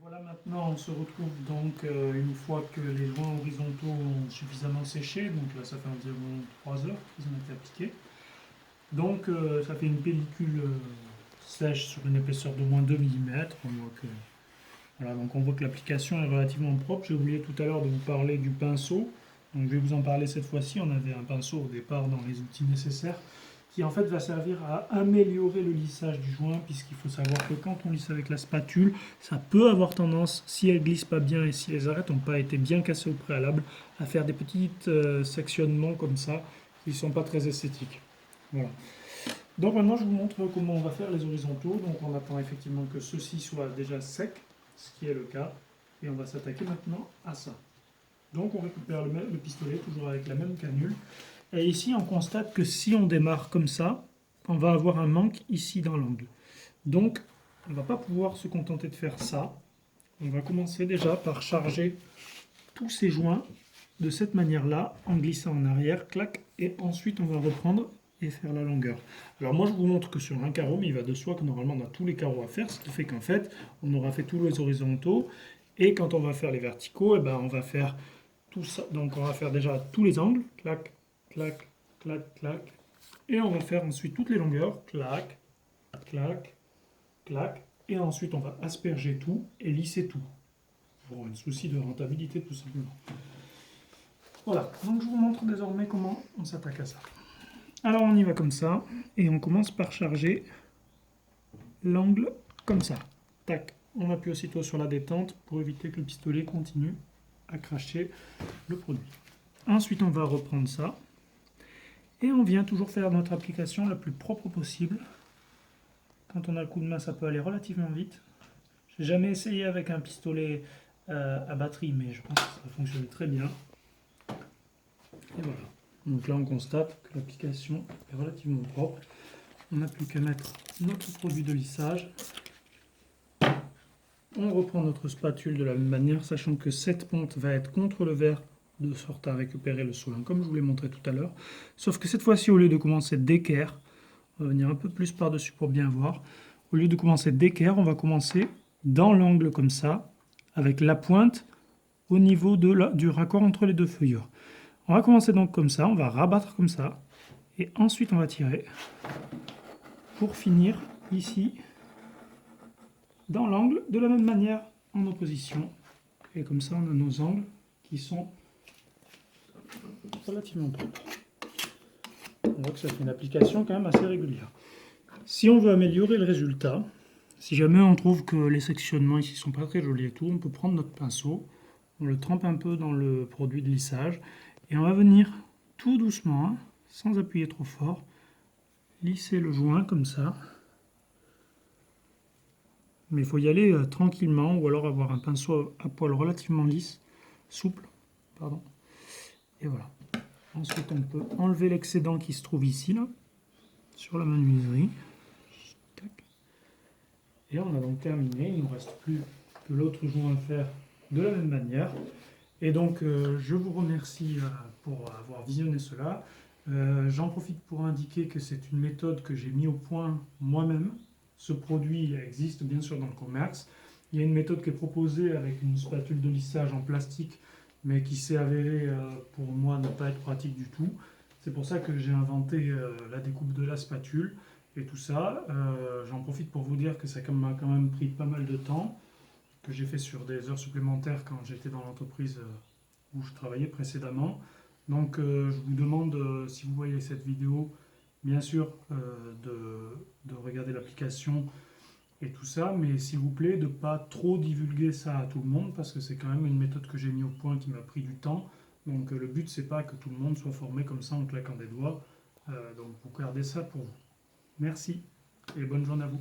Voilà, maintenant on se retrouve donc une fois que les joints horizontaux ont suffisamment séché, donc là ça fait environ 3 heures qu'ils ont été appliqués. Donc ça fait une pellicule sèche sur une épaisseur de moins 2 mm. Voilà, donc on voit que l'application est relativement propre. J'ai oublié tout à l'heure de vous parler du pinceau. Donc je vais vous en parler cette fois-ci. On avait un pinceau au départ dans les outils nécessaires qui en fait va servir à améliorer le lissage du joint, puisqu'il faut savoir que quand on lisse avec la spatule, ça peut avoir tendance, si elle glisse pas bien et si les arêtes n'ont pas été bien cassées au préalable, à faire des petits sectionnements comme ça qui ne sont pas très esthétiques. Voilà. Donc maintenant je vous montre comment on va faire les horizontaux. Donc on attend effectivement que ceci soit déjà sec, ce qui est le cas, et on va s'attaquer maintenant à ça. Donc on récupère le pistolet, toujours avec la même canule. Et ici, on constate que si on démarre comme ça, on va avoir un manque ici dans l'angle. Donc, on ne va pas pouvoir se contenter de faire ça. On va commencer déjà par charger tous ces joints de cette manière-là, en glissant en arrière, clac, et ensuite on va reprendre et faire la longueur. Alors moi je vous montre que sur un carreau, mais il va de soi que normalement on a tous les carreaux à faire, ce qui fait qu'en fait, on aura fait tous les horizontaux, et quand on va faire les verticaux, on va faire tout ça. Donc on va faire déjà tous les angles, clac, clac, clac, clac. Et on va faire ensuite toutes les longueurs, clac, clac, clac. Et ensuite on va asperger tout et lisser tout. Pour un souci de rentabilité tout simplement. Voilà, donc je vous montre désormais comment on s'attaque à ça. Alors on y va comme ça, et on commence par charger l'angle comme ça. Tac, on appuie aussitôt sur la détente pour éviter que le pistolet continue à cracher le produit. Ensuite on va reprendre ça. Et on vient toujours faire notre application la plus propre possible. Quand on a le coup de main, ça peut aller relativement vite. J'ai jamais essayé avec un pistolet à batterie, mais je pense que ça fonctionne très bien. Et voilà. Donc là, on constate que l'application est relativement propre. On n'a plus qu'à mettre notre produit de lissage. On reprend notre spatule de la même manière, sachant que cette ponte va être contre le verre, de sorte à récupérer le soin, comme je vous l'ai montré tout à l'heure. Sauf que cette fois-ci, au lieu de commencer d'équerre, on va venir un peu plus par-dessus pour bien voir. Au lieu de commencer d'équerre, on va commencer dans l'angle comme ça, avec la pointe au niveau du raccord entre les deux feuillures. On va commencer donc comme ça, on va rabattre comme ça, et ensuite on va tirer pour finir ici dans l'angle de la même manière en opposition. Et comme ça on a nos angles qui sont relativement propres. On voit que ça fait une application quand même assez régulière. Si on veut améliorer le résultat, si jamais on trouve que les sectionnements ici sont pas très jolis et tout, on peut prendre notre pinceau, on le trempe un peu dans le produit de lissage, et on va venir tout doucement, sans appuyer trop fort, lisser le joint comme ça. Mais il faut y aller tranquillement, ou alors avoir un pinceau à poil relativement lisse, souple, pardon. Et voilà. Ensuite, on peut enlever l'excédent qui se trouve ici, là, sur la menuiserie. Tac. Et on a donc terminé. Il ne nous reste plus que l'autre joint à faire de la même manière. Et donc, je vous remercie pour avoir visionné cela. J'en profite pour indiquer que c'est une méthode que j'ai mis au point moi-même. Ce produit existe bien sûr dans le commerce. Il y a une méthode qui est proposée avec une spatule de lissage en plastique, mais qui s'est avérée pour moi ne pas être pratique du tout. C'est pour ça que j'ai inventé la découpe de la spatule et tout ça. J'en profite pour vous dire que ça m'a quand même pris pas mal de temps, que j'ai fait sur des heures supplémentaires quand j'étais dans l'entreprise où je travaillais précédemment. Donc je vous demande, si vous voyez cette vidéo, bien sûr de regarder l'application et tout ça, mais s'il vous plaît de ne pas trop divulguer ça à tout le monde, parce que c'est quand même une méthode que j'ai mis au point qui m'a pris du temps. Donc le but c'est pas que tout le monde soit formé comme ça en claquant des doigts. Donc vous gardez ça pour vous. Merci et bonne journée à vous.